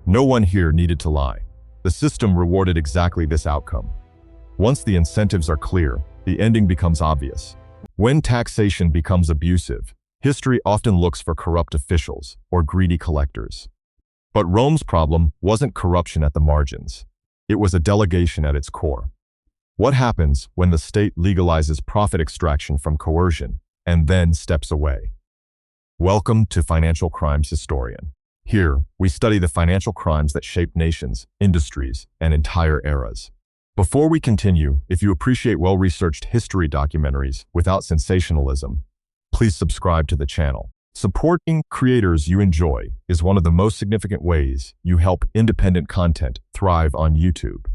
No one here needed to lie. The system rewarded exactly this outcome. Once the incentives are clear, the ending becomes obvious. When taxation becomes abusive, history often looks for corrupt officials or greedy collectors. But Rome's problem wasn't corruption at the margins. It was a delegation at its core. What happens when the state legalizes profit extraction from coercion and then steps away? Welcome to Financial Crimes Historian. Here, we study the financial crimes that shaped nations, industries, and entire eras. Before we continue, if you appreciate well-researched history documentaries without sensationalism, please subscribe to the channel. Supporting creators you enjoy is one of the most significant ways you help independent content thrive on YouTube.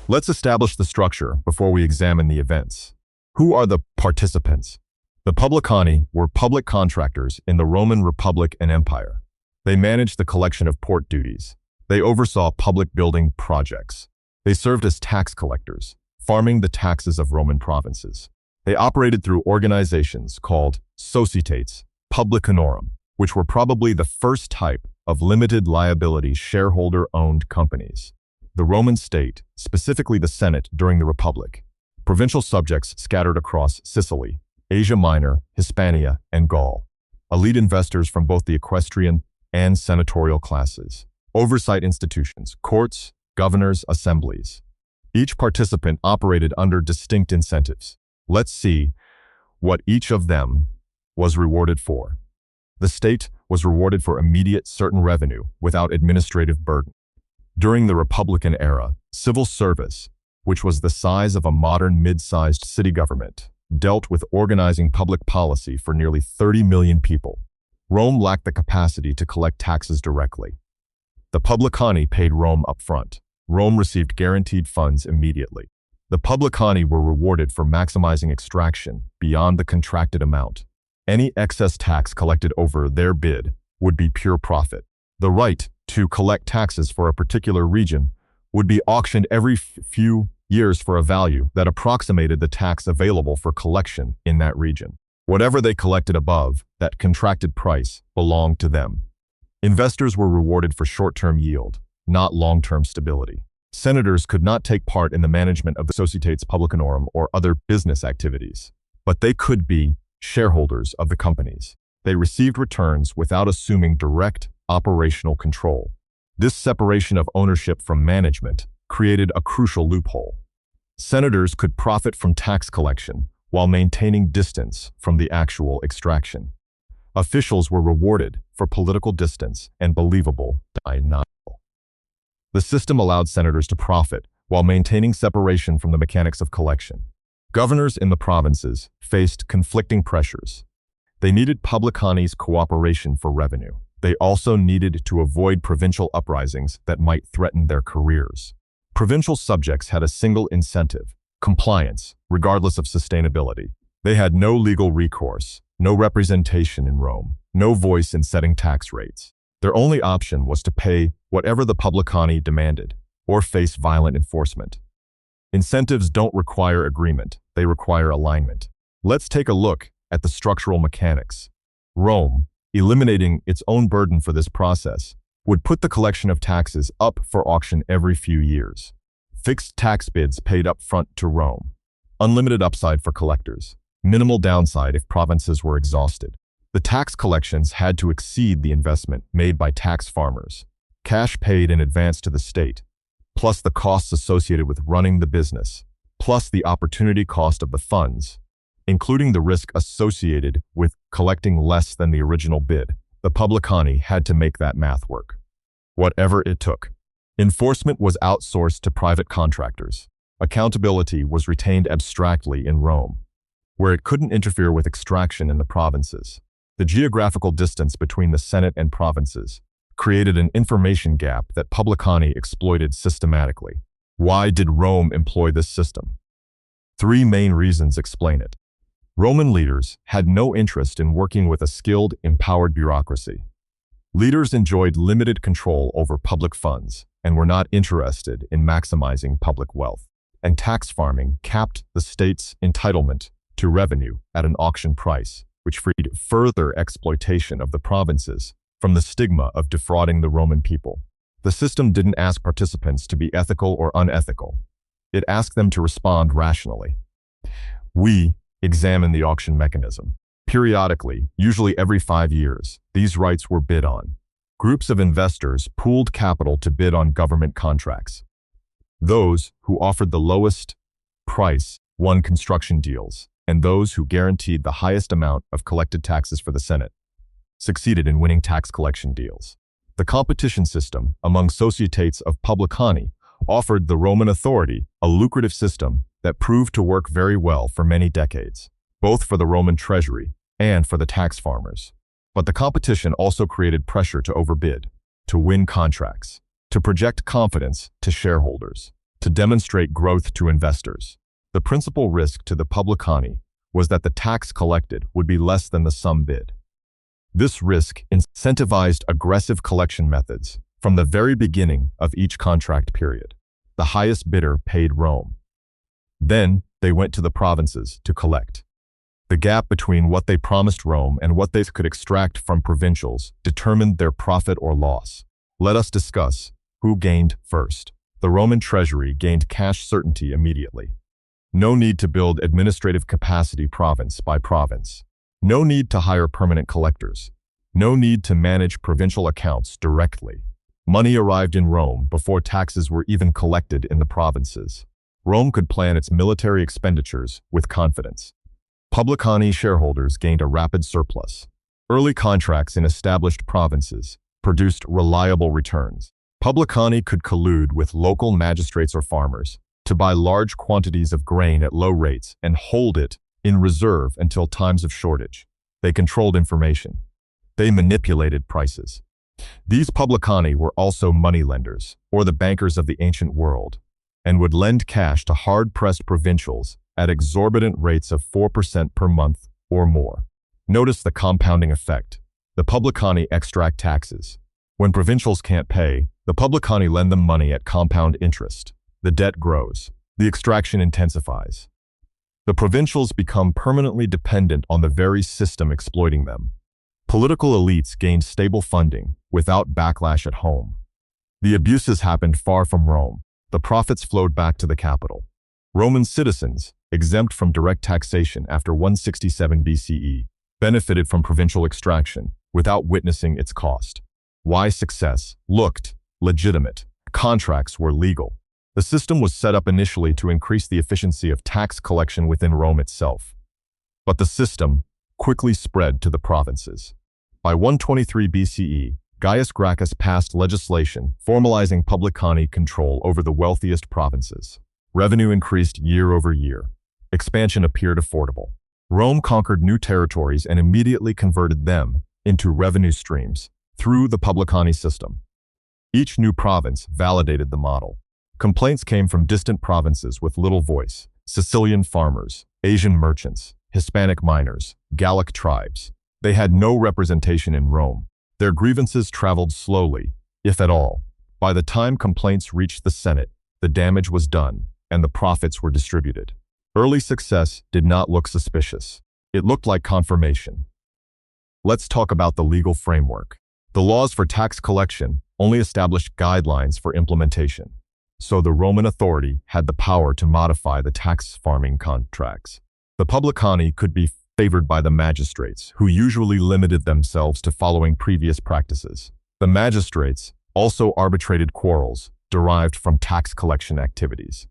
Let's establish the structure before we examine the events. Who are the participants? The Publicani were public contractors in the Roman Republic and Empire. They managed the collection of port duties. They oversaw public building projects. They served as tax collectors, farming the taxes of Roman provinces. They operated through organizations called societates publicanorum, which were probably the first type of limited liability shareholder-owned companies. The Roman state, specifically the Senate during the Republic, provincial subjects scattered across Sicily, Asia Minor, Hispania, and Gaul, elite investors from both the equestrian and senatorial classes, oversight institutions, courts, governors, assemblies. Each participant operated under distinct incentives. Let's see what each of them was rewarded for. The state was rewarded for immediate certain revenue without administrative burden. During the Republican era, civil service, which was the size of a modern mid-sized city government, dealt with organizing public policy for nearly 30 million people. Rome lacked the capacity to collect taxes directly. The Publicani paid Rome upfront. Rome received guaranteed funds immediately. The Publicani were rewarded for maximizing extraction beyond the contracted amount. Any excess tax collected over their bid would be pure profit. The right to collect taxes for a particular region would be auctioned every few years for a value that approximated the tax available for collection in that region. Whatever they collected above that contracted price belonged to them. Investors were rewarded for short-term yield, not long-term stability. Senators could not take part in the management of the societates publicanorum or other business activities, but they could be shareholders of the companies. They received returns without assuming direct operational control. This separation of ownership from management created a crucial loophole. Senators could profit from tax collection while maintaining distance from the actual extraction. Officials were rewarded for political distance and believable denial. The system allowed senators to profit while maintaining separation from the mechanics of collection. Governors in the provinces faced conflicting pressures. They needed Publicani's cooperation for revenue. They also needed to avoid provincial uprisings that might threaten their careers. Provincial subjects had a single incentive: compliance, regardless of sustainability. They had no legal recourse, no representation in Rome, no voice in setting tax rates. Their only option was to pay whatever the Publicani demanded, or face violent enforcement. Incentives don't require agreement, they require alignment. Let's take a look at the structural mechanics. Rome, eliminating its own burden for this process, would put the collection of taxes up for auction every few years. Fixed tax bids paid up front to Rome. Unlimited upside for collectors. Minimal downside if provinces were exhausted. The tax collections had to exceed the investment made by tax farmers. Cash paid in advance to the state, plus the costs associated with running the business, plus the opportunity cost of the funds, including the risk associated with collecting less than the original bid. The Publicani had to make that math work, whatever it took. Enforcement was outsourced to private contractors. Accountability was retained abstractly in Rome, where it couldn't interfere with extraction in the provinces. The geographical distance between the Senate and provinces created an information gap that Publicani exploited systematically. Why did Rome employ this system? 3 main reasons explain it. Roman leaders had no interest in working with a skilled, empowered bureaucracy. Leaders enjoyed limited control over public funds and were not interested in maximizing public wealth. And tax farming capped the state's entitlement to revenue at an auction price, which freed further exploitation of the provinces from the stigma of defrauding the Roman people. The system didn't ask participants to be ethical or unethical. It asked them to respond rationally. We examine the auction mechanism. Periodically, usually every 5 years, these rights were bid on. Groups of investors pooled capital to bid on government contracts. Those who offered the lowest price won construction deals, and those who guaranteed the highest amount of collected taxes for the Senate succeeded in winning tax collection deals. The competition system among societates of Publicani offered the Roman authority a lucrative system that proved to work very well for many decades, both for the Roman treasury and for the tax farmers. But the competition also created pressure to overbid, to win contracts, to project confidence to shareholders, to demonstrate growth to investors. The principal risk to the Publicani was that the tax collected would be less than the sum bid. This risk incentivized aggressive collection methods from the very beginning of each contract period. The highest bidder paid Rome. Then they went to the provinces to collect. The gap between what they promised Rome and what they could extract from provincials determined their profit or loss. Let us discuss who gained first. The Roman treasury gained cash certainty immediately. No need to build administrative capacity province by province. No need to hire permanent collectors. No need to manage provincial accounts directly. Money arrived in Rome before taxes were even collected in the provinces. Rome could plan its military expenditures with confidence. Publicani shareholders gained a rapid surplus. Early contracts in established provinces produced reliable returns. Publicani could collude with local magistrates or farmers to buy large quantities of grain at low rates and hold it in reserve until times of shortage. They controlled information. They manipulated prices. These Publicani were also moneylenders, or the bankers of the ancient world, and would lend cash to hard-pressed provincials at exorbitant rates of 4% per month or more. Notice the compounding effect. The Publicani extract taxes. When provincials can't pay, the Publicani lend them money at compound interest. The debt grows. The extraction intensifies. The provincials become permanently dependent on the very system exploiting them. Political elites gained stable funding without backlash at home. The abuses happened far from Rome. The profits flowed back to the capital. Roman citizens, exempt from direct taxation after 167 BCE, benefited from provincial extraction without witnessing its cost. Why success looked legitimate? Contracts were legal. The system was set up initially to increase the efficiency of tax collection within Rome itself. But the system quickly spread to the provinces. By 123 BCE, Gaius Gracchus passed legislation formalizing Publicani control over the wealthiest provinces. Revenue increased year over year. Expansion appeared affordable. Rome conquered new territories and immediately converted them into revenue streams through the Publicani system. Each new province validated the model. Complaints came from distant provinces with little voice: Sicilian farmers, Asian merchants, Hispanic miners, Gallic tribes. They had no representation in Rome. Their grievances traveled slowly, if at all. By the time complaints reached the Senate, the damage was done, and the profits were distributed. Early success did not look suspicious. It looked like confirmation. Let's talk about the legal framework. The laws for tax collection only established guidelines for implementation. So the Roman authority had the power to modify the tax farming contracts. The Publicani could be favored by the magistrates, who usually limited themselves to following previous practices. The magistrates also arbitrated quarrels derived from tax collection activities.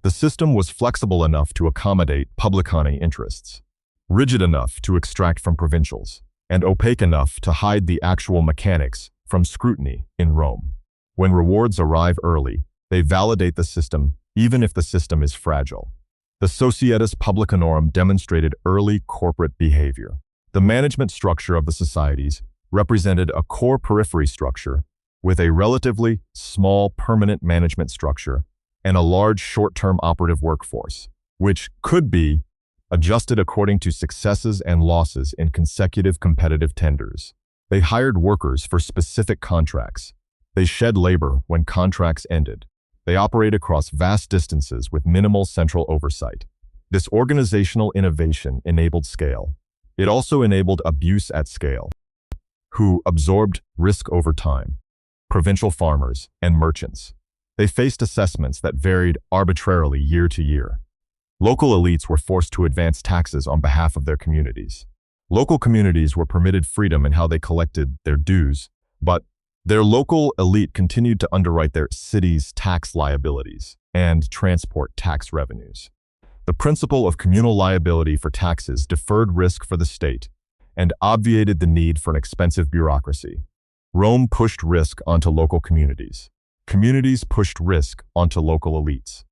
The system was flexible enough to accommodate Publicani interests, rigid enough to extract from provincials, and opaque enough to hide the actual mechanics from scrutiny in Rome. When rewards arrive early, they validate the system, even if the system is fragile. The Societas Publicanorum demonstrated early corporate behavior. The management structure of the societies represented a core periphery structure with a relatively small permanent management structure and a large short-term operative workforce, which could be adjusted according to successes and losses in consecutive competitive tenders. They hired workers for specific contracts. They shed labor when contracts ended. They operate across vast distances with minimal central oversight. This organizational innovation enabled scale. It also enabled abuse at scale, who absorbed risk over time. provincial farmers, and merchants. They faced assessments that varied arbitrarily year to year. Local elites were forced to advance taxes on behalf of their communities. Local communities were permitted freedom in how they collected their dues, but their local elite continued to underwrite their city's tax liabilities and transport tax revenues. The principle of communal liability for taxes deferred risk for the state and obviated the need for an expensive bureaucracy. Rome pushed risk onto local communities. Communities pushed risk onto local elites.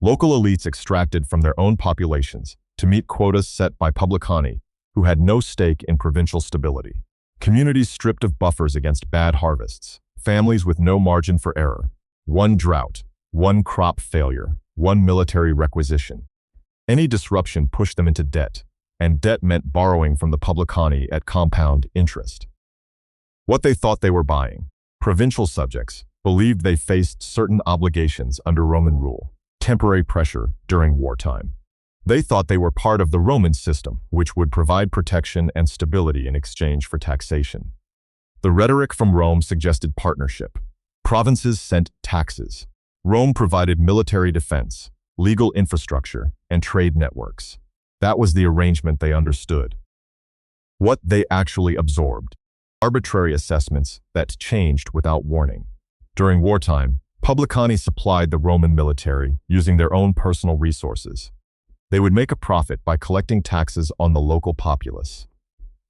Local elites extracted from their own populations to meet quotas set by Publicani, who had no stake in provincial stability. Communities stripped of buffers against bad harvests. Families with no margin for error. One drought, one crop failure, one military requisition. Any disruption pushed them into debt, and debt meant borrowing from the Publicani at compound interest. What they thought they were buying. Provincial subjects believed they faced certain obligations under Roman rule, temporary pressure during wartime. They thought they were part of the Roman system, which would provide protection and stability in exchange for taxation. The rhetoric from Rome suggested partnership. Provinces sent taxes. Rome provided military defense, legal infrastructure, and trade networks. That was the arrangement they understood. What they actually absorbed. Arbitrary assessments that changed without warning. During wartime, Publicani supplied the Roman military using their own personal resources. They would make a profit by collecting taxes on the local populace.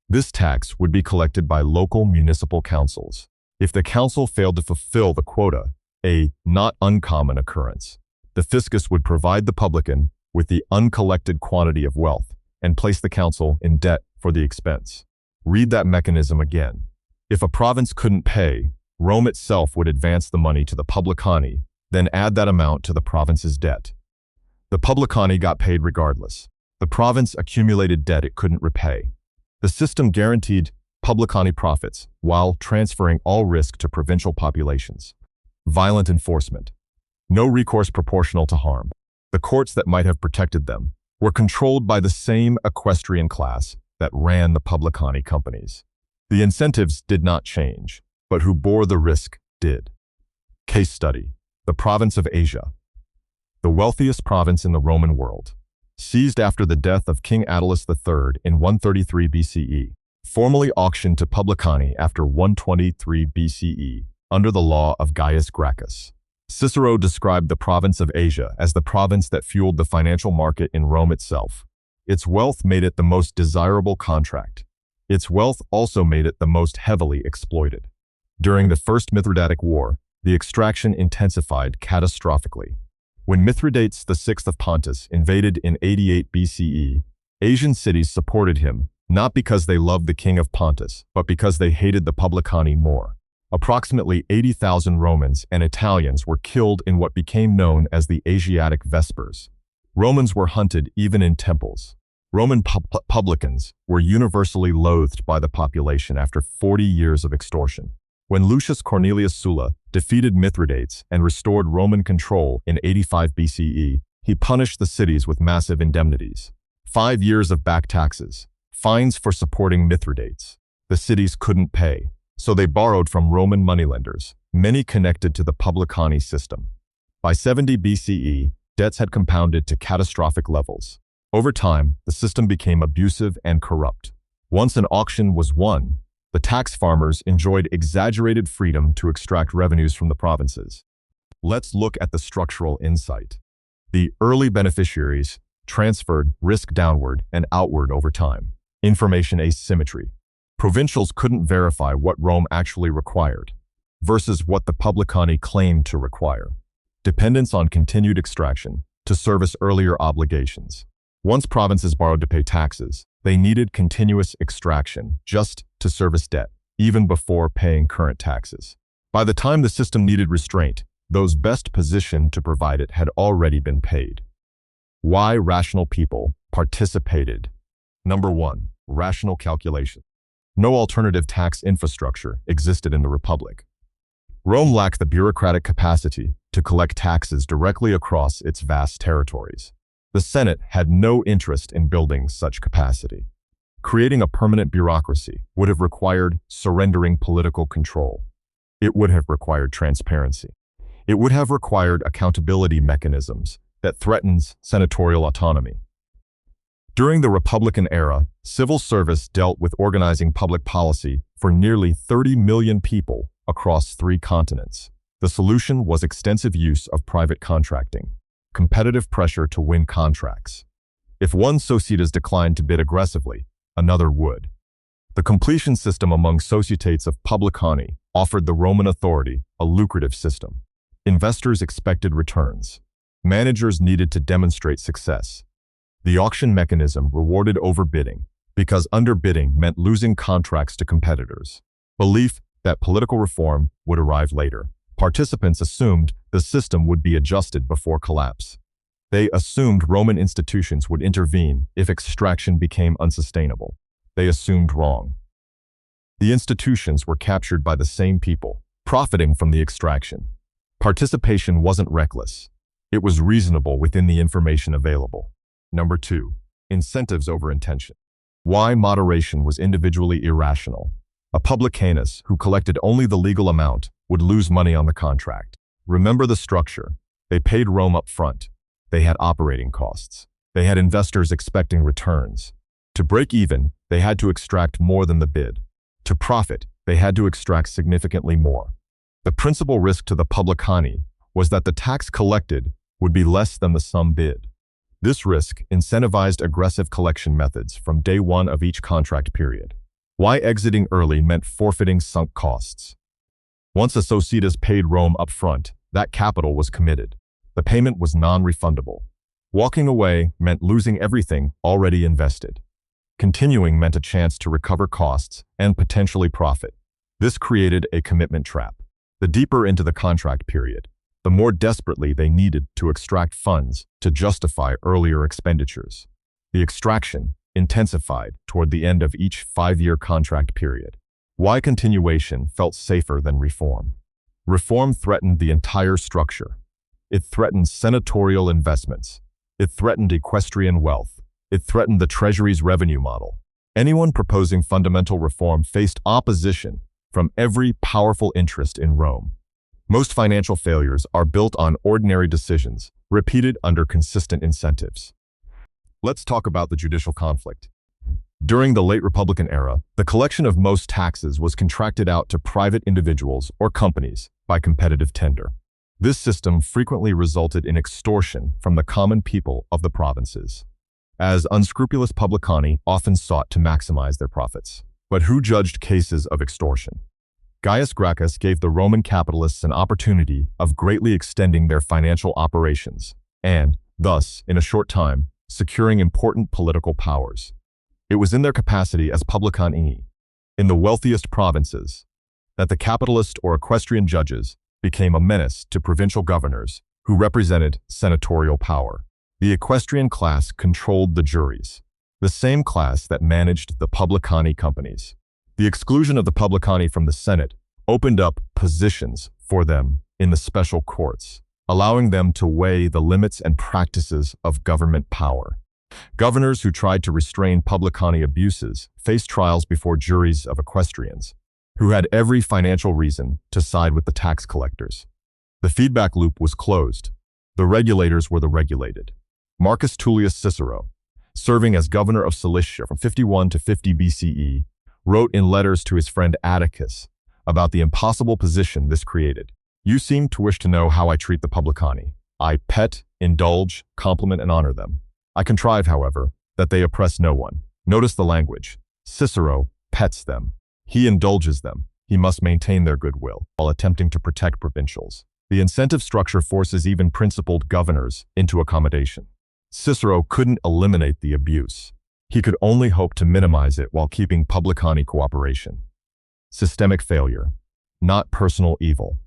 This tax would be collected by local municipal councils. If the council failed to fulfill the quota, a not uncommon occurrence, the fiscus would provide the publican with the uncollected quantity of wealth and place the council in debt for the expense. Read that mechanism again. If a province couldn't pay, Rome itself would advance the money to the Publicani, then add that amount to the province's debt. The Publicani got paid regardless. The province accumulated debt it couldn't repay. The system guaranteed Publicani profits while transferring all risk to provincial populations. Violent enforcement. No recourse proportional to harm. The courts that might have protected them were controlled by the same equestrian class that ran the Publicani companies. The incentives did not change, but who bore the risk did. Case study. The province of Asia. The wealthiest province in the Roman world. Seized after the death of King Attalus III in 133 BCE. Formally auctioned to Publicani after 123 BCE under the law of Gaius Gracchus. Cicero described the province of Asia as the province that fueled the financial market in Rome itself. Its wealth made it the most desirable contract. Its wealth also made it the most heavily exploited. During the First Mithridatic War, the extraction intensified catastrophically. When Mithridates VI of Pontus invaded in 88 BCE, Asian cities supported him, not because they loved the king of Pontus, but because they hated the Publicani more. Approximately 80,000 Romans and Italians were killed in what became known as the Asiatic Vespers. Romans were hunted even in temples. Roman publicans were universally loathed by the population after 40 years of extortion. When Lucius Cornelius Sulla defeated Mithridates and restored Roman control in 85 BCE, he punished the cities with massive indemnities. 5 years of back taxes, fines for supporting Mithridates. The cities couldn't pay, so they borrowed from Roman moneylenders, many connected to the Publicani system. By 70 BCE, debts had compounded to catastrophic levels. Over time, the system became abusive and corrupt. Once an auction was won, the tax farmers enjoyed exaggerated freedom to extract revenues from the provinces. Let's look at the structural insight. The early beneficiaries transferred risk downward and outward over time. Information asymmetry. Provincials couldn't verify what Rome actually required versus what the Publicani claimed to require. Dependence on continued extraction to service earlier obligations. Once provinces borrowed to pay taxes, they needed continuous extraction just to service debt, even before paying current taxes. By the time the system needed restraint, those best positioned to provide it had already been paid. Why rational people participated? Number 1. Rational calculation. No alternative tax infrastructure existed in the Republic. Rome lacked the bureaucratic capacity to collect taxes directly across its vast territories. The Senate had no interest in building such capacity. Creating a permanent bureaucracy would have required surrendering political control. It would have required transparency. It would have required accountability mechanisms that threatens senatorial autonomy. During the Republican era, civil service dealt with organizing public policy for nearly 30 million people across 3 continents. The solution was extensive use of private contracting, competitive pressure to win contracts. If one societas declined to bid aggressively, another would. The completion system among societates of Publicani offered the Roman authority a lucrative system. Investors expected returns. Managers needed to demonstrate success. The auction mechanism rewarded overbidding because underbidding meant losing contracts to competitors. Belief that political reform would arrive later. Participants assumed the system would be adjusted before collapse. They assumed Roman institutions would intervene if extraction became unsustainable. They assumed wrong. The institutions were captured by the same people, profiting from the extraction. Participation wasn't reckless. It was reasonable within the information available. Number 2. Incentives over intention. Why moderation was individually irrational. A publicanus who collected only the legal amount would lose money on the contract. Remember the structure. They paid Rome up front. They had operating costs. They had investors expecting returns. To break even, they had to extract more than the bid. To profit, they had to extract significantly more. The principal risk to the Publicani was that the tax collected would be less than the sum bid. This risk incentivized aggressive collection methods from day one of each contract period. Why exiting early meant forfeiting sunk costs. Once a societas paid Rome up front, that capital was committed. The payment was non-refundable. Walking away meant losing everything already invested. Continuing meant a chance to recover costs and potentially profit. This created a commitment trap. The deeper into the contract period, the more desperately they needed to extract funds to justify earlier expenditures. The extraction intensified toward the end of each 5-year contract period. Why continuation felt safer than reform. Reform threatened the entire structure. It threatened senatorial investments. It threatened equestrian wealth. It threatened the Treasury's revenue model. Anyone proposing fundamental reform faced opposition from every powerful interest in Rome. Most financial failures are built on ordinary decisions, repeated under consistent incentives. Let's talk about the judicial conflict. During the late Republican era, the collection of most taxes was contracted out to private individuals or companies by competitive tender. This system frequently resulted in extortion from the common people of the provinces, as unscrupulous Publicani often sought to maximize their profits. But who judged cases of extortion? Gaius Gracchus gave the Roman capitalists an opportunity of greatly extending their financial operations and, thus, in a short time, securing important political powers. It was in their capacity as Publicani, in the wealthiest provinces, that the capitalist or equestrian judges became a menace to provincial governors who represented senatorial power. The equestrian class controlled the juries, the same class that managed the Publicani companies. The exclusion of the Publicani from the Senate opened up positions for them in the special courts, allowing them to weigh the limits and practices of government power. Governors who tried to restrain Publicani abuses faced trials before juries of equestrians, who had every financial reason to side with the tax collectors. The feedback loop was closed. The regulators were the regulated. Marcus Tullius Cicero, serving as governor of Cilicia from 51 to 50 BCE, wrote in letters to his friend Atticus about the impossible position this created. You seem to wish to know how I treat the Publicani. I pet, indulge, compliment, and honor them. I contrive, however, that they oppress no one. Notice the language. Cicero pets them. He indulges them. He must maintain their goodwill while attempting to protect provincials. The incentive structure forces even principled governors into accommodation. Cicero couldn't eliminate the abuse. He could only hope to minimize it while keeping Publicani cooperation. Systemic failure, not personal evil.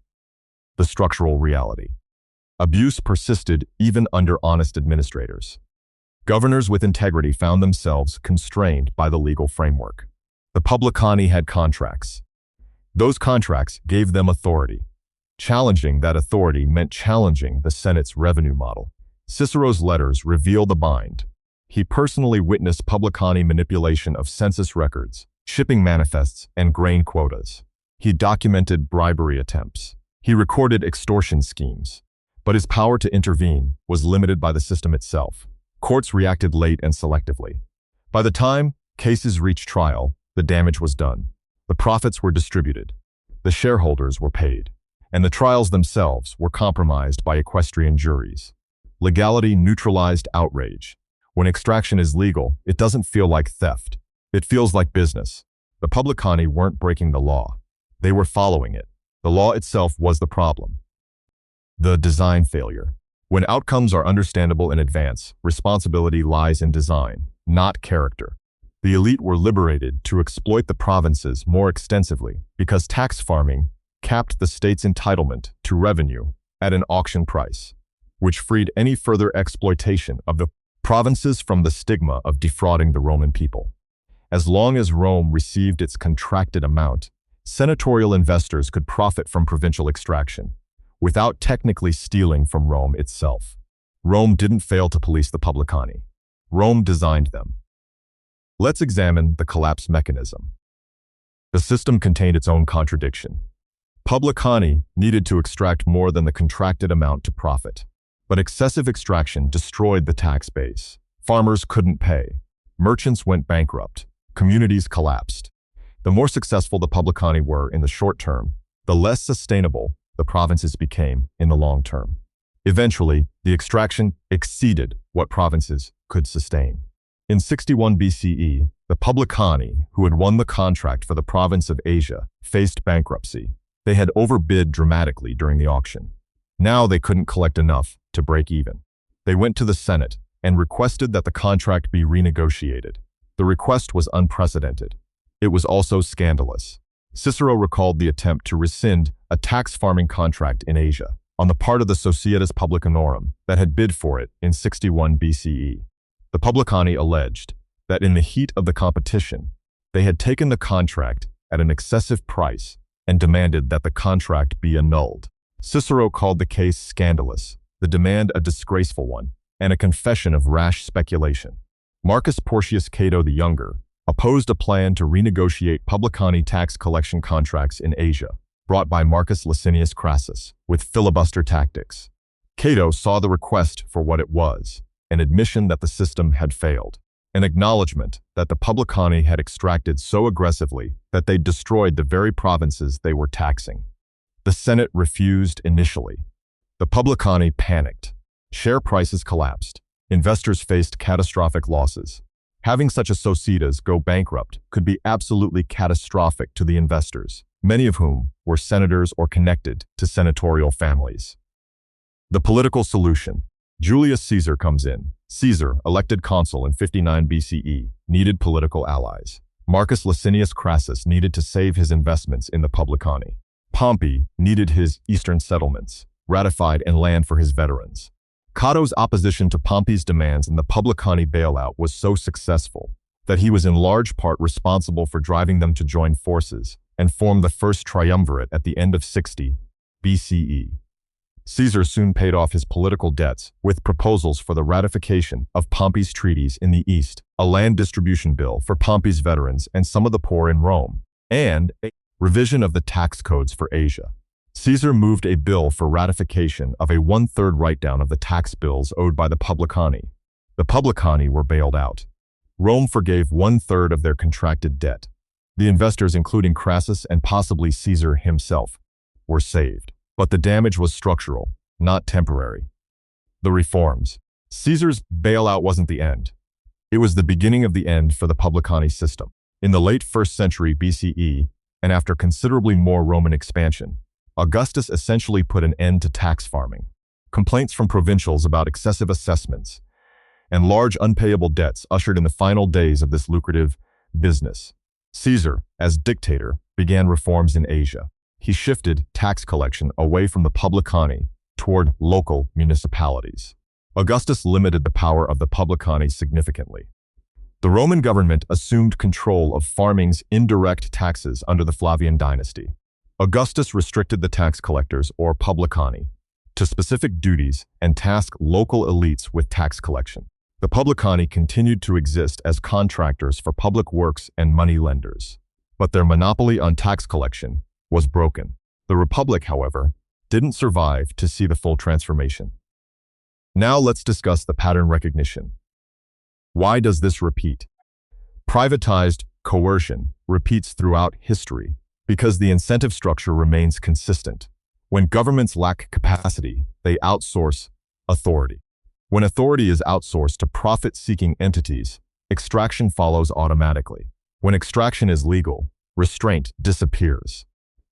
The structural reality. Abuse persisted even under honest administrators. Governors with integrity found themselves constrained by the legal framework. The Publicani had contracts. Those contracts gave them authority. Challenging that authority meant challenging the Senate's revenue model. Cicero's letters reveal the bind. He personally witnessed Publicani manipulation of census records, shipping manifests, and grain quotas. He documented bribery attempts. He recorded extortion schemes. But his power to intervene was limited by the system itself. Courts reacted late and selectively. By the time cases reached trial, the damage was done. The profits were distributed. The shareholders were paid. And the trials themselves were compromised by equestrian juries. Legality neutralized outrage. When extraction is legal, it doesn't feel like theft. It feels like business. The Publicani weren't breaking the law. They were following it. The law itself was the problem. The design failure. When outcomes are understandable in advance, responsibility lies in design, not character. The elite were liberated to exploit the provinces more extensively because tax farming capped the state's entitlement to revenue at an auction price, which freed any further exploitation of the provinces from the stigma of defrauding the Roman people. As long as Rome received its contracted amount, senatorial investors could profit from provincial extraction, without technically stealing from Rome itself. Rome didn't fail to police the Publicani. Rome designed them. Let's examine the collapse mechanism. The system contained its own contradiction. Publicani needed to extract more than the contracted amount to profit. But excessive extraction destroyed the tax base. Farmers couldn't pay. Merchants went bankrupt. Communities collapsed. The more successful the Publicani were in the short term, the less sustainable the provinces became in the long term. Eventually, the extraction exceeded what provinces could sustain. In 61 BCE, the Publicani, who had won the contract for the province of Asia, faced bankruptcy. They had overbid dramatically during the auction. Now they couldn't collect enough to break even. They went to the Senate and requested that the contract be renegotiated. The request was unprecedented. It was also scandalous. Cicero recalled the attempt to rescind a tax farming contract in Asia on the part of the Societas Publicanorum that had bid for it in 61 BCE. The Publicani alleged that in the heat of the competition, they had taken the contract at an excessive price and demanded that the contract be annulled. Cicero called the case scandalous, the demand a disgraceful one, and a confession of rash speculation. Marcus Porcius Cato the Younger opposed a plan to renegotiate Publicani tax collection contracts in Asia, brought by Marcus Licinius Crassus, with filibuster tactics. Cato saw the request for what it was, an admission that the system had failed, an acknowledgement that the Publicani had extracted so aggressively that they destroyed the very provinces they were taxing. The Senate refused initially. The Publicani panicked. Share prices collapsed. Investors faced catastrophic losses. Having such a societas go bankrupt could be absolutely catastrophic to the investors, many of whom were senators or connected to senatorial families. The political solution. Julius Caesar comes in. Caesar, elected consul in 59 BCE, needed political allies. Marcus Licinius Crassus needed to save his investments in the Publicani. Pompey needed his eastern settlements ratified and land for his veterans. Cato's opposition to Pompey's demands in the Publicani bailout was so successful that he was in large part responsible for driving them to join forces and form the first triumvirate at the end of 60 BCE. Caesar soon paid off his political debts with proposals for the ratification of Pompey's treaties in the East, a land distribution bill for Pompey's veterans and some of the poor in Rome, and a revision of the tax codes for Asia. Caesar moved a bill for ratification of a one-third write-down of the tax bills owed by the Publicani. The Publicani were bailed out. Rome forgave one-third of their contracted debt. The investors, including Crassus and possibly Caesar himself, were saved. But the damage was structural, not temporary. The reforms. Caesar's bailout wasn't the end. It was the beginning of the end for the Publicani system. In the late 1st century BCE, and after considerably more Roman expansion, Augustus essentially put an end to tax farming. Complaints from provincials about excessive assessments and large unpayable debts ushered in the final days of this lucrative business. Caesar, as dictator, began reforms in Asia. He shifted tax collection away from the Publicani toward local municipalities. Augustus limited the power of the Publicani significantly. The Roman government assumed control of farming's indirect taxes under the Flavian dynasty. Augustus restricted the tax collectors, or Publicani, to specific duties and tasked local elites with tax collection. The Publicani continued to exist as contractors for public works and money lenders, but their monopoly on tax collection was broken. The Republic, however, didn't survive to see the full transformation. Now let's discuss the pattern recognition. Why does this repeat? Privatized coercion repeats throughout history because the incentive structure remains consistent. When governments lack capacity, they outsource authority. When authority is outsourced to profit-seeking entities, extraction follows automatically. When extraction is legal, restraint disappears.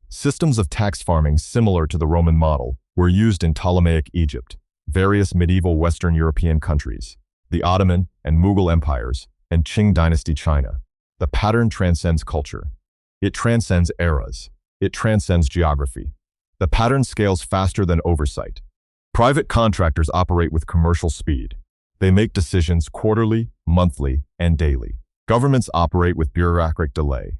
Systems of tax farming similar to the Roman model were used in Ptolemaic Egypt, various medieval Western European countries, the Ottoman and Mughal empires, and Qing dynasty China. The pattern transcends culture. It transcends eras. It transcends geography. The pattern scales faster than oversight. Private contractors operate with commercial speed. They make decisions quarterly, monthly, and daily. Governments operate with bureaucratic delay.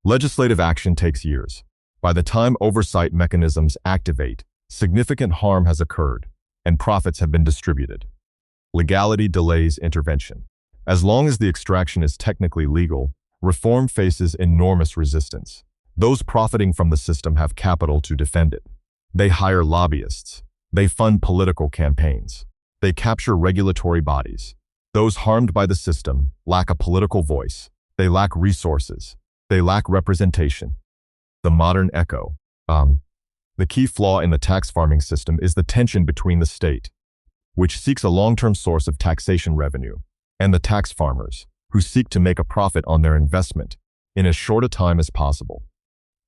Legislative action takes years. By the time oversight mechanisms activate, significant harm has occurred, and profits have been distributed. Legality delays intervention. As long as the extraction is technically legal, reform faces enormous resistance. Those profiting from the system have capital to defend it. They hire lobbyists. They fund political campaigns. They capture regulatory bodies. Those harmed by the system lack a political voice. They lack resources. They lack representation. The modern echo. The key flaw in the tax farming system is the tension between the state, which seeks a long-term source of taxation revenue, and the tax farmers, who seek to make a profit on their investment in as short a time as possible.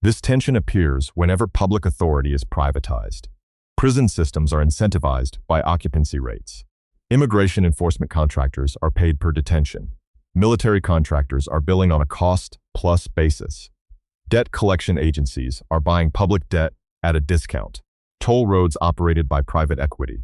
This tension appears whenever public authority is privatized. Prison systems are incentivized by occupancy rates. Immigration enforcement contractors are paid per detention. Military contractors are billing on a cost-plus basis. Debt collection agencies are buying public debt at a discount. Toll roads operated by private equity.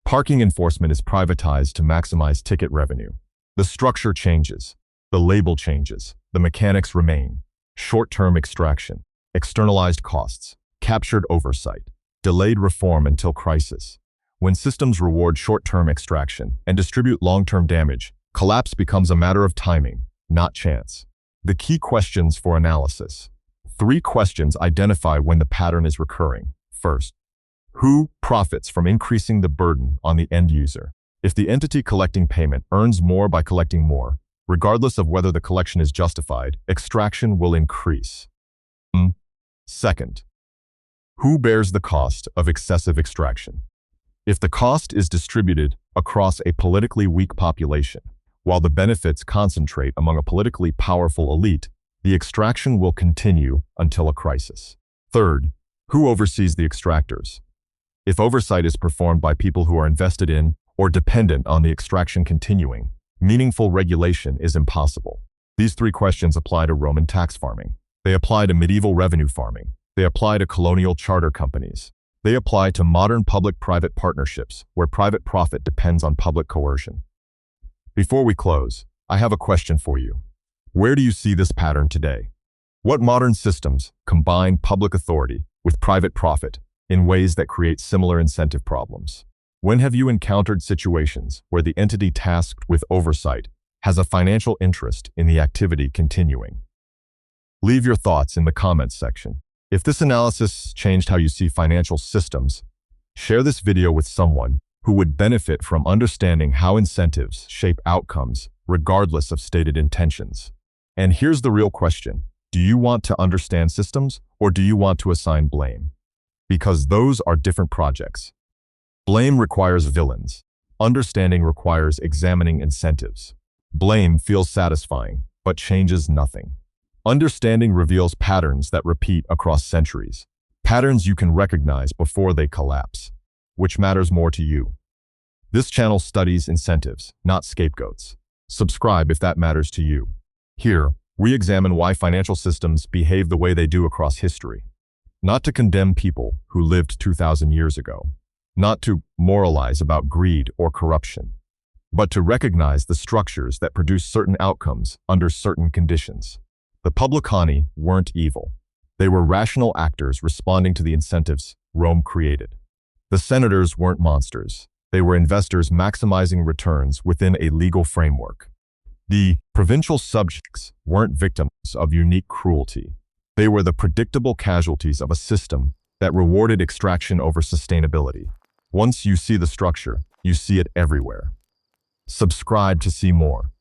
Parking enforcement is privatized to maximize ticket revenue. The structure changes. The label changes. The mechanics remain. Short-term extraction. Externalized costs. Captured oversight. Delayed reform until crisis. When systems reward short-term extraction and distribute long-term damage, collapse becomes a matter of timing, not chance. The key questions for analysis. 3 questions identify when the pattern is recurring. First, who profits from increasing the burden on the end user? If the entity collecting payment earns more by collecting more, regardless of whether the collection is justified, extraction will increase. Second, who bears the cost of excessive extraction? If the cost is distributed across a politically weak population, while the benefits concentrate among a politically powerful elite, the extraction will continue until a crisis. Third, who oversees the extractors? If oversight is performed by people who are invested in or dependent on the extraction continuing, meaningful regulation is impossible. These 3 questions apply to Roman tax farming. They apply to medieval revenue farming. They apply to colonial charter companies. They apply to modern public-private partnerships where private profit depends on public coercion. Before we close, I have a question for you. Where do you see this pattern today? What modern systems combine public authority with private profit in ways that create similar incentive problems? When have you encountered situations where the entity tasked with oversight has a financial interest in the activity continuing? Leave your thoughts in the comments section. If this analysis changed how you see financial systems, share this video with someone who would benefit from understanding how incentives shape outcomes regardless of stated intentions. And here's the real question. Do you want to understand systems or do you want to assign blame? Because those are different projects. Blame requires villains. Understanding requires examining incentives. Blame feels satisfying, but changes nothing. Understanding reveals patterns that repeat across centuries. Patterns you can recognize before they collapse. Which matters more to you? This channel studies incentives, not scapegoats. Subscribe if that matters to you. Here, we examine why financial systems behave the way they do across history. Not to condemn people who lived 2,000 years ago. Not to moralize about greed or corruption. But to recognize the structures that produce certain outcomes under certain conditions. The Publicani weren't evil. They were rational actors responding to the incentives Rome created. The senators weren't monsters. They were investors maximizing returns within a legal framework. The provincial subjects weren't victims of unique cruelty. They were the predictable casualties of a system that rewarded extraction over sustainability. Once you see the structure, you see it everywhere. Subscribe to see more.